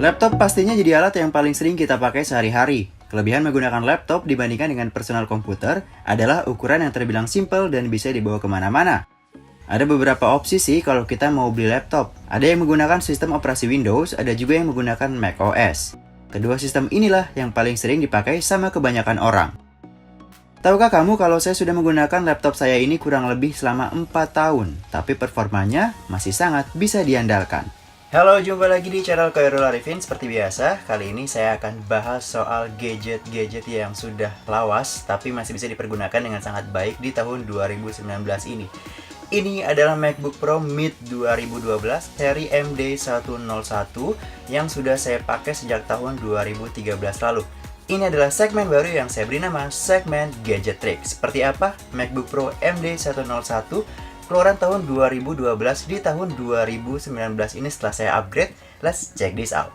Laptop pastinya jadi alat yang paling sering kita pakai sehari-hari. Kelebihan menggunakan laptop dibandingkan dengan personal komputer adalah ukuran yang terbilang simple dan bisa dibawa kemana-mana. Ada beberapa opsi sih kalau kita mau beli laptop. Ada yang menggunakan sistem operasi Windows, ada juga yang menggunakan macOS. Kedua sistem inilah yang paling sering dipakai sama kebanyakan orang. Tahukah kamu kalau saya sudah menggunakan laptop saya ini kurang lebih selama 4 tahun, tapi performanya masih sangat bisa diandalkan. Halo, jumpa lagi di channel Khairul Arifin. Seperti biasa, kali ini saya akan bahas soal gadget-gadget yang sudah lawas tapi masih bisa dipergunakan dengan sangat baik di tahun 2019 ini. Ini adalah MacBook Pro Mid 2012 seri MD101 yang sudah saya pakai sejak tahun 2013 lalu. Ini adalah segmen baru yang saya beri nama segmen Gadget Trick. Seperti apa MacBook Pro MD101 keluaran tahun 2012 di tahun 2019 ini setelah saya upgrade? Let's check this out.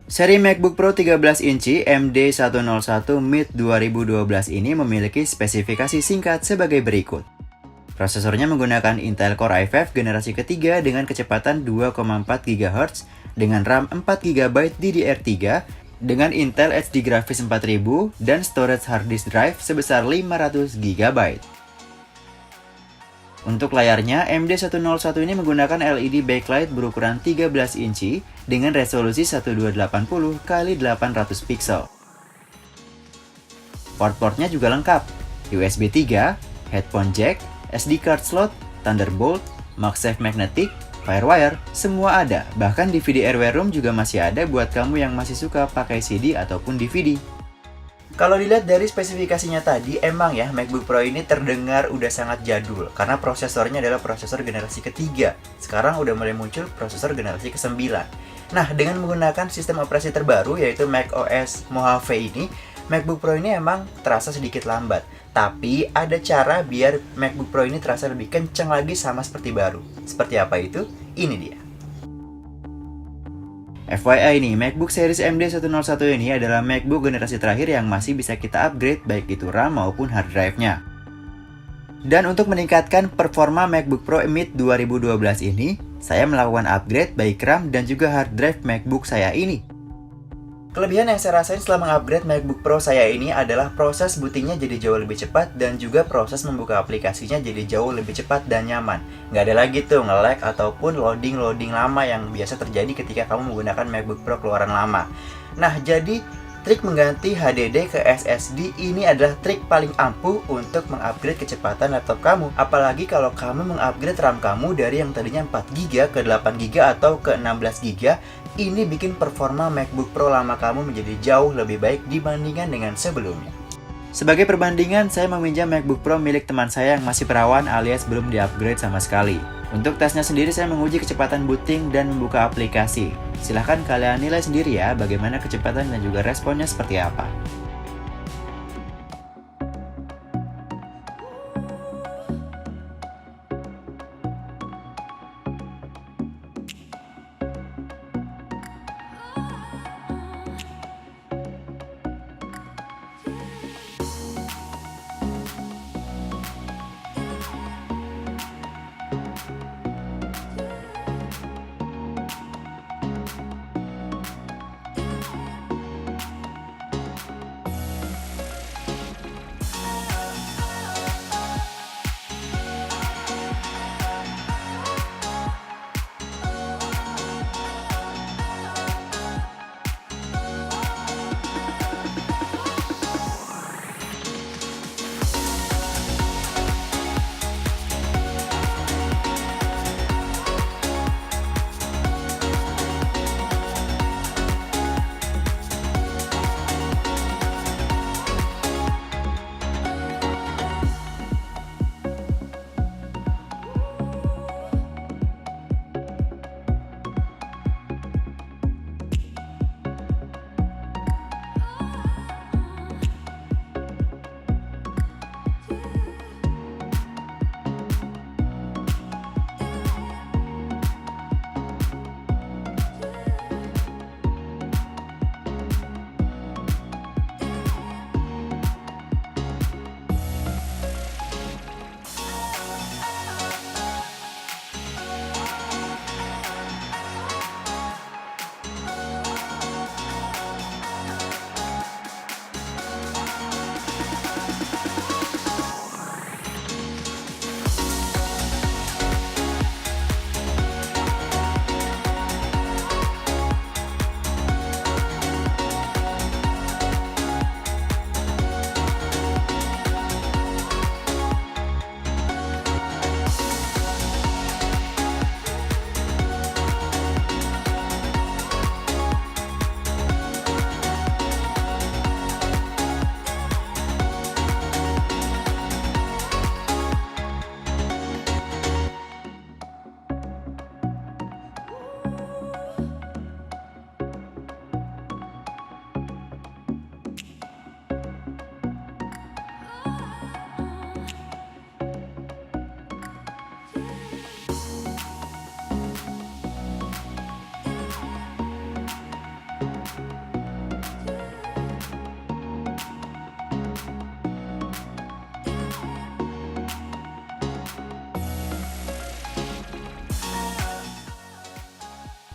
Seri MacBook Pro 13 inci MD101 Mid 2012 ini memiliki spesifikasi singkat sebagai berikut. Prosesornya menggunakan Intel Core i5 generasi ketiga dengan kecepatan 2,4 GHz dengan RAM 4 GB DDR3 dengan Intel HD Graphics 4000 dan storage hard disk drive sebesar 500 GB. Untuk layarnya, MD101 ini menggunakan LED backlight berukuran 13 inci dengan resolusi 1280 x 800 pixel. Port-portnya juga lengkap, USB 3, headphone jack, SD card slot, Thunderbolt, MagSafe magnetic, Firewire, semua ada. Bahkan DVD RW-ROM juga masih ada buat kamu yang masih suka pakai CD ataupun DVD. Kalau dilihat dari spesifikasinya tadi, emang ya MacBook Pro ini terdengar udah sangat jadul karena prosesornya adalah prosesor generasi ketiga. Sekarang udah mulai muncul prosesor generasi ke-9. Nah, dengan menggunakan sistem operasi terbaru yaitu macOS Mojave ini, MacBook Pro ini emang terasa sedikit lambat. Tapi ada cara biar MacBook Pro ini terasa lebih kencang lagi sama seperti baru. Seperti apa itu? Ini dia. FYI nih, MacBook series MD101 ini adalah MacBook generasi terakhir yang masih bisa kita upgrade baik itu RAM maupun hard drive-nya. Dan untuk meningkatkan performa MacBook Pro Mid 2012 ini, saya melakukan upgrade baik RAM dan juga hard drive MacBook saya ini. Kelebihan yang saya rasain setelah mengupgrade MacBook Pro saya ini adalah proses bootingnya jadi jauh lebih cepat dan juga proses membuka aplikasinya jadi jauh lebih cepat dan nyaman. Nggak ada lagi tuh nge-lag ataupun loading lama yang biasa terjadi ketika kamu menggunakan MacBook Pro keluaran lama. Nah, jadi trik mengganti HDD ke SSD ini adalah trik paling ampuh untuk mengupgrade kecepatan laptop kamu. Apalagi kalau kamu mengupgrade RAM kamu dari yang tadinya 4GB ke 8GB atau ke 16GB. Ini bikin performa MacBook Pro lama kamu menjadi jauh lebih baik dibandingkan dengan sebelumnya. Sebagai perbandingan, saya meminjam MacBook Pro milik teman saya yang masih perawan alias belum di-upgrade sama sekali. Untuk tesnya sendiri, saya menguji kecepatan booting dan membuka aplikasi. Silahkan kalian nilai sendiri ya bagaimana kecepatan dan juga responnya seperti apa.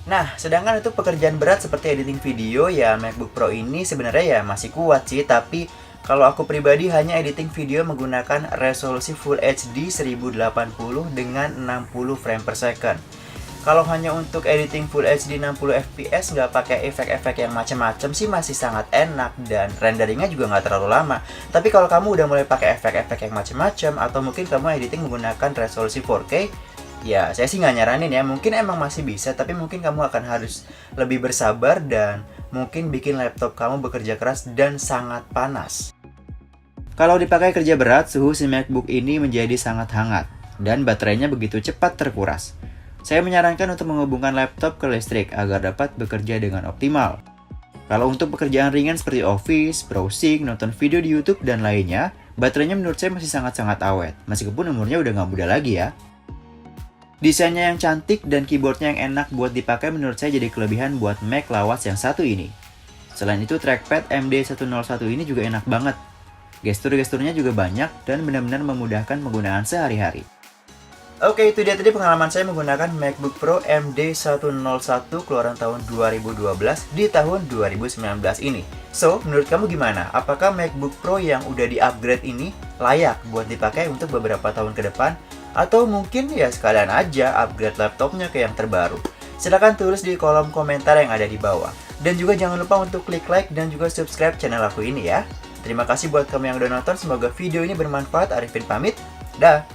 Nah, sedangkan untuk pekerjaan berat seperti editing video, ya MacBook Pro ini sebenarnya ya masih kuat sih, tapi kalau aku pribadi hanya editing video menggunakan resolusi Full HD 1080 dengan 60 frame per second. Kalau hanya untuk editing Full HD 60 fps nggak pakai efek-efek yang macam-macam sih masih sangat enak dan renderingnya juga nggak terlalu lama. Tapi kalau kamu udah mulai pakai efek-efek yang macam-macam atau mungkin kamu editing menggunakan resolusi 4K, ya saya sih nggak nyaranin ya. Mungkin emang masih bisa, tapi mungkin kamu akan harus lebih bersabar dan mungkin bikin laptop kamu bekerja keras dan sangat panas. Kalau dipakai kerja berat, suhu si MacBook ini menjadi sangat hangat dan baterainya begitu cepat terkuras. Saya menyarankan untuk menghubungkan laptop ke listrik agar dapat bekerja dengan optimal. Kalau untuk pekerjaan ringan seperti office, browsing, nonton video di YouTube, dan lainnya, baterainya menurut saya masih sangat-sangat awet, meskipun umurnya udah nggak muda lagi ya. Desainnya yang cantik dan keyboardnya yang enak buat dipakai menurut saya jadi kelebihan buat Mac lawas yang satu ini. Selain itu, trackpad MD101 ini juga enak banget. Gestur-gesturnya juga banyak dan benar-benar memudahkan penggunaan sehari-hari. Oke, itu dia tadi pengalaman saya menggunakan MacBook Pro MD101 keluaran tahun 2012 di tahun 2019 ini. So, menurut kamu gimana? Apakah MacBook Pro yang udah di-upgrade ini layak buat dipakai untuk beberapa tahun ke depan? Atau mungkin ya sekalian aja upgrade laptopnya ke yang terbaru? Silahkan tulis di kolom komentar yang ada di bawah. Dan juga jangan lupa untuk klik like dan juga subscribe channel aku ini ya. Terima kasih buat kamu yang udah nonton, semoga video ini bermanfaat. Arifin pamit, dah!